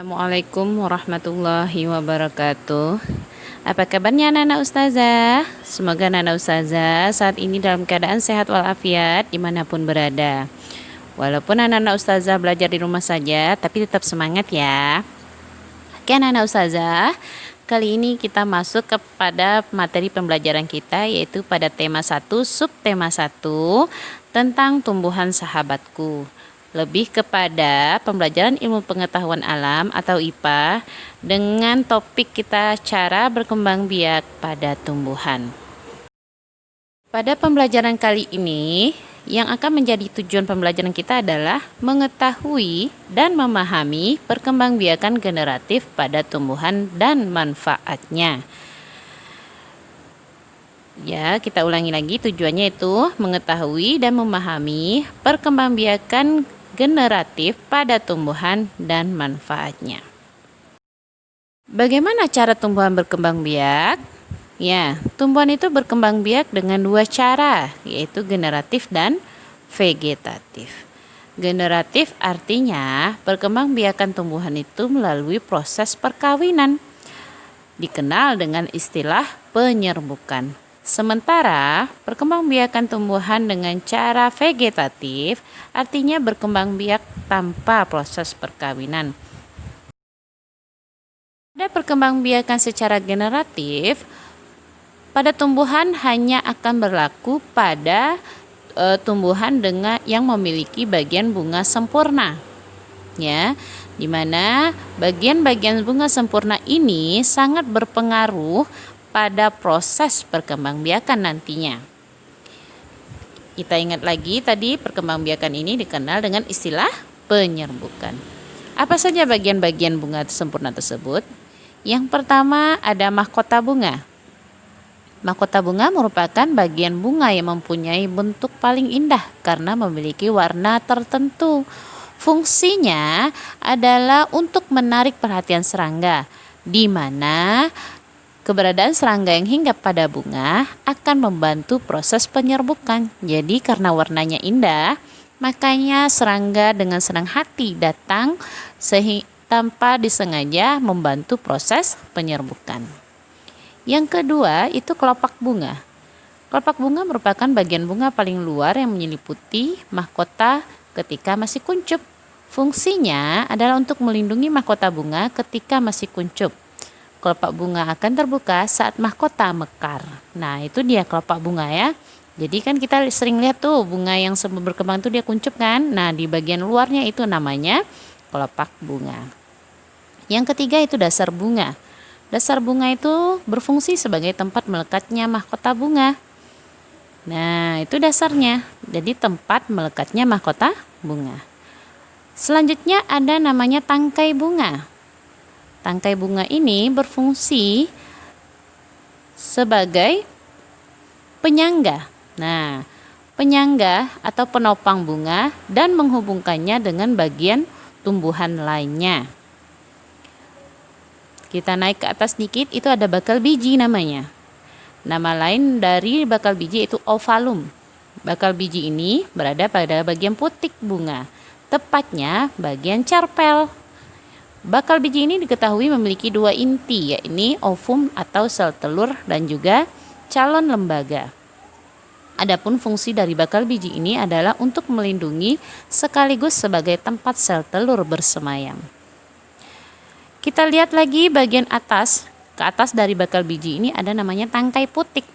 Assalamualaikum warahmatullahi wabarakatuh. Apa kabarnya anak-anak ustazah? Semoga anak-anak ustazah saat ini dalam keadaan sehat walafiat dimanapun berada. Walaupun anak-anak ustazah belajar di rumah saja, tapi tetap semangat ya. Oke anak-anak ustazah, kali ini kita masuk kepada materi pembelajaran kita, yaitu pada tema 1, subtema 1 tentang tumbuhan sahabatku. Lebih kepada pembelajaran ilmu pengetahuan alam atau IPA dengan topik kita cara berkembang biak pada tumbuhan. Pada pembelajaran kali ini, yang akan menjadi tujuan pembelajaran kita adalah mengetahui dan memahami perkembangbiakan generatif pada tumbuhan dan manfaatnya. Ya, kita ulangi lagi, tujuannya itu mengetahui dan memahami perkembangbiakan generatif pada tumbuhan dan manfaatnya. Bagaimana cara tumbuhan berkembang biak? Ya, tumbuhan itu berkembang biak dengan dua cara, yaitu generatif dan vegetatif. Generatif artinya perkembangbiakan tumbuhan itu melalui proses perkawinan, dikenal dengan istilah penyerbukan. Sementara perkembangbiakan tumbuhan dengan cara vegetatif artinya berkembang biak tanpa proses perkawinan. Pada perkembangbiakan secara generatif, pada tumbuhan hanya akan berlaku pada tumbuhan dengan yang memiliki bagian bunga sempurna. Ya, di mana bagian-bagian bunga sempurna ini sangat berpengaruh pada proses perkembangbiakan nantinya. Kita ingat lagi tadi perkembangbiakan ini dikenal dengan istilah penyerbukan. Apa saja bagian-bagian bunga sempurna tersebut? Yang pertama ada mahkota bunga. Mahkota bunga merupakan bagian bunga yang mempunyai bentuk paling indah karena memiliki warna tertentu. Fungsinya adalah untuk menarik perhatian serangga, di mana keberadaan serangga yang hinggap pada bunga akan membantu proses penyerbukan. Jadi karena warnanya indah, makanya serangga dengan senang hati datang tanpa disengaja membantu proses penyerbukan. Yang kedua itu kelopak bunga. Kelopak bunga merupakan bagian bunga paling luar yang menyeliputi mahkota ketika masih kuncup. Fungsinya adalah untuk melindungi mahkota bunga ketika masih kuncup. Kelopak bunga akan terbuka saat mahkota mekar. Nah, itu dia kelopak bunga ya. Jadi kan kita sering lihat tuh bunga yang sebelum berkembang tuh dia kuncup kan. Nah, di bagian luarnya itu namanya kelopak bunga. Yang ketiga itu dasar bunga. Dasar bunga itu berfungsi sebagai tempat melekatnya mahkota bunga. Nah, itu dasarnya. Jadi tempat melekatnya mahkota bunga. Selanjutnya ada namanya tangkai bunga. Tangkai bunga ini berfungsi sebagai penyangga. Nah, penyangga atau penopang bunga dan menghubungkannya dengan bagian tumbuhan lainnya. Kita naik ke atas sedikit, itu ada bakal biji namanya. Nama lain dari bakal biji itu ovalum. Bakal biji ini berada pada bagian putik bunga, tepatnya bagian carpel. Bakal biji ini diketahui memiliki dua inti, yakni ovum atau sel telur dan juga calon lembaga. Adapun fungsi dari bakal biji ini adalah untuk melindungi sekaligus sebagai tempat sel telur bersemayam. Kita lihat lagi bagian atas, ke atas dari bakal biji ini ada namanya tangkai putik.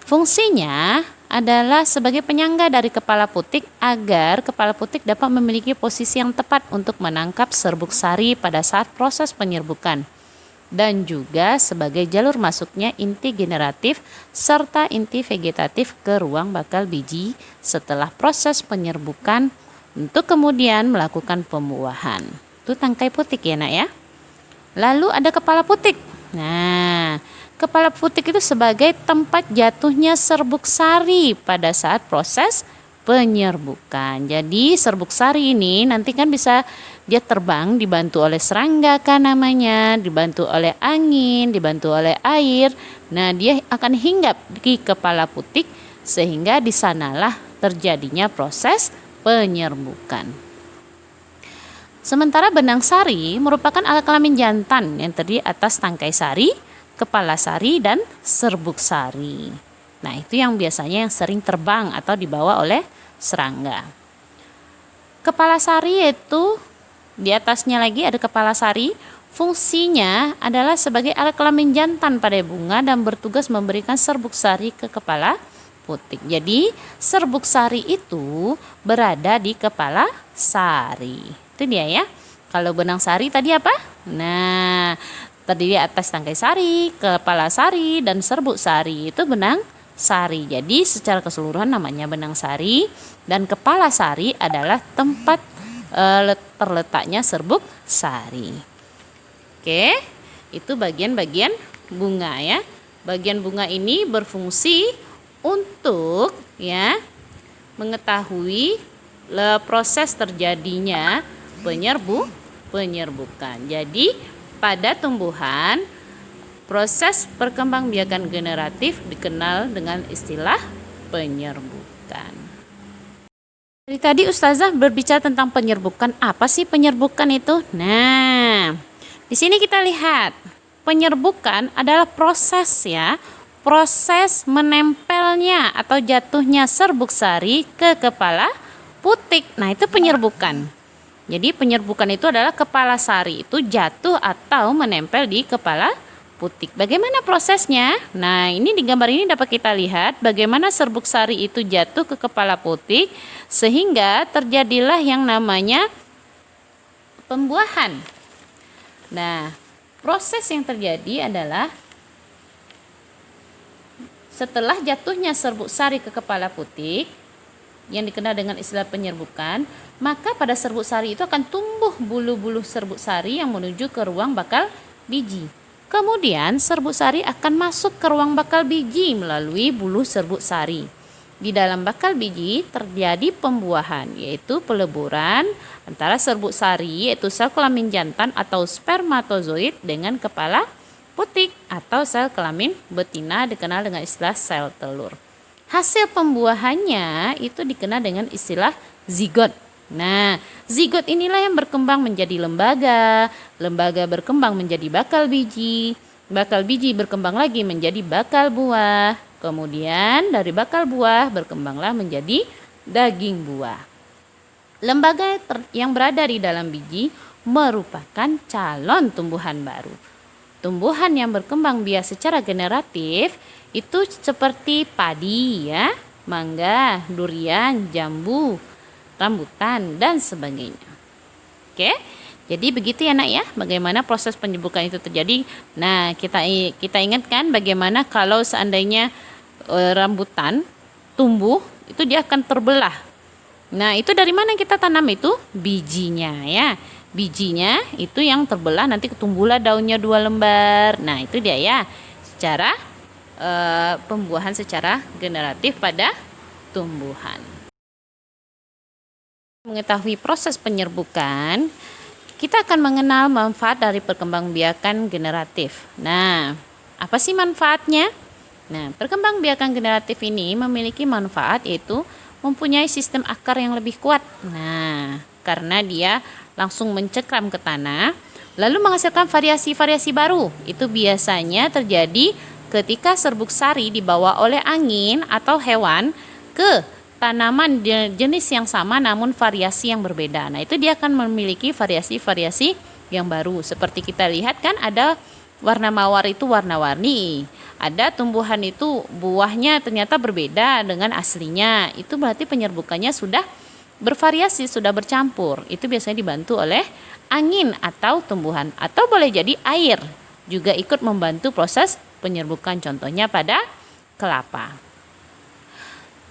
Fungsinya adalah sebagai penyangga dari kepala putik agar kepala putik dapat memiliki posisi yang tepat untuk menangkap serbuk sari pada saat proses penyerbukan, dan juga sebagai jalur masuknya inti generatif serta inti vegetatif ke ruang bakal biji setelah proses penyerbukan untuk kemudian melakukan pembuahan. Itu tangkai putik ya nak ya. Lalu ada kepala putik. Nah, kepala putik itu sebagai tempat jatuhnya serbuk sari pada saat proses penyerbukan. Jadi serbuk sari ini nanti kan bisa dia terbang dibantu oleh serangga kan namanya, dibantu oleh angin, dibantu oleh air. Nah, dia akan hinggap di kepala putik sehingga di sanalah terjadinya proses penyerbukan. Sementara benang sari merupakan alat kelamin jantan yang terdiri atas tangkai sari, kepala sari, dan serbuk sari. Nah, itu yang biasanya yang sering terbang atau dibawa oleh serangga. Kepala sari yaitu di atasnya lagi ada kepala sari. Fungsinya adalah sebagai alat kelamin jantan pada bunga dan bertugas memberikan serbuk sari ke kepala putik. Jadi, serbuk sari itu berada di kepala sari. Itu dia ya. Kalau benang sari tadi apa? Nah, terdiri atas tangkai sari, kepala sari, dan serbuk sari. Itu benang sari. Jadi secara keseluruhan namanya benang sari, dan kepala sari adalah tempat terletaknya serbuk sari. Oke, itu bagian-bagian bunga ya. Bagian bunga ini berfungsi untuk ya mengetahui proses terjadinya penyerbukan. Jadi pada tumbuhan proses perkembangbiakan generatif dikenal dengan istilah penyerbukan. Dari tadi Ustazah berbicara tentang penyerbukan. Apa sih penyerbukan itu? Nah, di sini kita lihat penyerbukan adalah proses ya, proses menempelnya atau jatuhnya serbuk sari ke kepala putik. Nah, itu penyerbukan. Jadi penyerbukan itu adalah kepala sari itu jatuh atau menempel di kepala putik. Bagaimana prosesnya? Nah, ini di gambar ini dapat kita lihat bagaimana serbuk sari itu jatuh ke kepala putik sehingga terjadilah yang namanya pembuahan. Nah, proses yang terjadi adalah setelah jatuhnya serbuk sari ke kepala putik yang dikenal dengan istilah penyerbukan, maka pada serbuk sari itu akan tumbuh bulu-bulu serbuk sari yang menuju ke ruang bakal biji. Kemudian serbuk sari akan masuk ke ruang bakal biji melalui bulu serbuk sari. Di dalam bakal biji terjadi pembuahan, yaitu peleburan antara serbuk sari yaitu sel kelamin jantan atau spermatozoid dengan kepala putik atau sel kelamin betina dikenal dengan istilah sel telur. Hasil pembuahannya itu dikenal dengan istilah zigot. Nah, zigot inilah yang berkembang menjadi lembaga, lembaga berkembang menjadi bakal biji berkembang lagi menjadi bakal buah, kemudian dari bakal buah berkembanglah menjadi daging buah. Lembaga yang berada di dalam biji merupakan calon tumbuhan baru. Tumbuhan yang berkembang biak secara generatif itu seperti padi ya, mangga, durian, jambu, rambutan, dan sebagainya. Oke, jadi begitu ya nak ya, bagaimana proses penyerbukan itu terjadi. Nah, kita ingatkan bagaimana kalau seandainya rambutan tumbuh, itu dia akan terbelah. Nah, itu dari mana kita tanam itu? Bijinya ya. Bijinya itu yang terbelah, nanti tumbuhlah daunnya 2 lembar. Nah, itu dia ya, secara pembuahan secara generatif pada tumbuhan. Mengetahui proses penyerbukan, kita akan mengenal manfaat dari perkembangbiakan generatif. Nah, apa sih manfaatnya? Nah, perkembangbiakan generatif ini memiliki manfaat yaitu mempunyai sistem akar yang lebih kuat. Nah, karena dia langsung mencekram ke tanah, lalu menghasilkan variasi-variasi baru. Itu biasanya terjadi ketika serbuk sari dibawa oleh angin atau hewan ke tanaman jenis yang sama namun variasi yang berbeda. Nah, itu dia akan memiliki variasi-variasi yang baru. Seperti kita lihat kan ada warna mawar itu warna-warni. Ada tumbuhan itu buahnya ternyata berbeda dengan aslinya. Itu berarti penyerbukannya sudah bervariasi, sudah bercampur. Itu biasanya dibantu oleh angin atau tumbuhan, atau boleh jadi air juga ikut membantu proses penyerbukan, contohnya pada kelapa.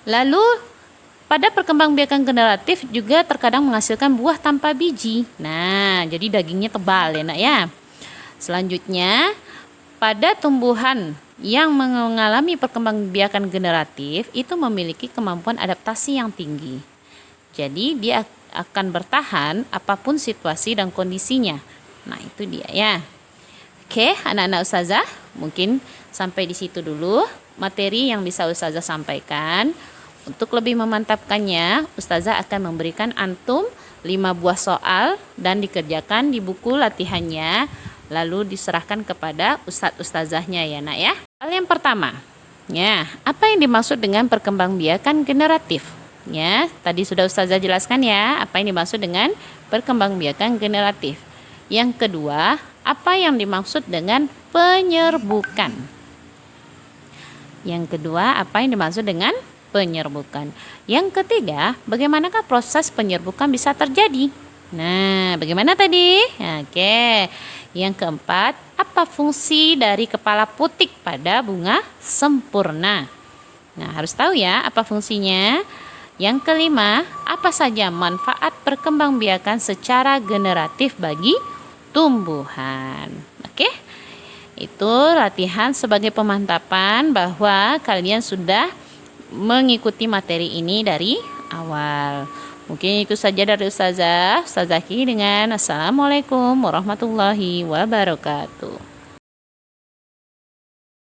Lalu pada perkembangbiakan generatif juga terkadang menghasilkan buah tanpa biji. Nah, jadi dagingnya tebal ya nak ya. Selanjutnya, pada tumbuhan yang mengalami perkembangbiakan generatif itu memiliki kemampuan adaptasi yang tinggi. Jadi dia akan bertahan apapun situasi dan kondisinya. Nah, itu dia ya. Oke, anak-anak Ustazah, mungkin sampai di situ dulu materi yang bisa Ustazah sampaikan. Untuk lebih memantapkannya, Ustazah akan memberikan antum 5 buah soal dan dikerjakan di buku latihannya, lalu diserahkan kepada ustadz ustazahnya ya nak ya. Hal yang pertama, ya, apa yang dimaksud dengan perkembangbiakan generatif? Ya, tadi sudah ustazah jelaskan ya, apa yang dimaksud dengan perkembangbiakan generatif. Yang kedua, apa yang dimaksud dengan penyerbukan? Yang kedua, apa yang dimaksud dengan penyerbukan? Yang ketiga, bagaimanakah proses penyerbukan bisa terjadi? Nah, bagaimana tadi? Oke. Yang keempat, apa fungsi dari kepala putik pada bunga sempurna? Nah, harus tahu ya apa fungsinya. Yang kelima, apa saja manfaat perkembangbiakan secara generatif bagi tumbuhan? Oke. Itu latihan sebagai pemantapan bahwa kalian sudah mengikuti materi ini dari awal. Mungkin itu saja dari Ustazah Ki dengan Assalamualaikum warahmatullahi wabarakatuh.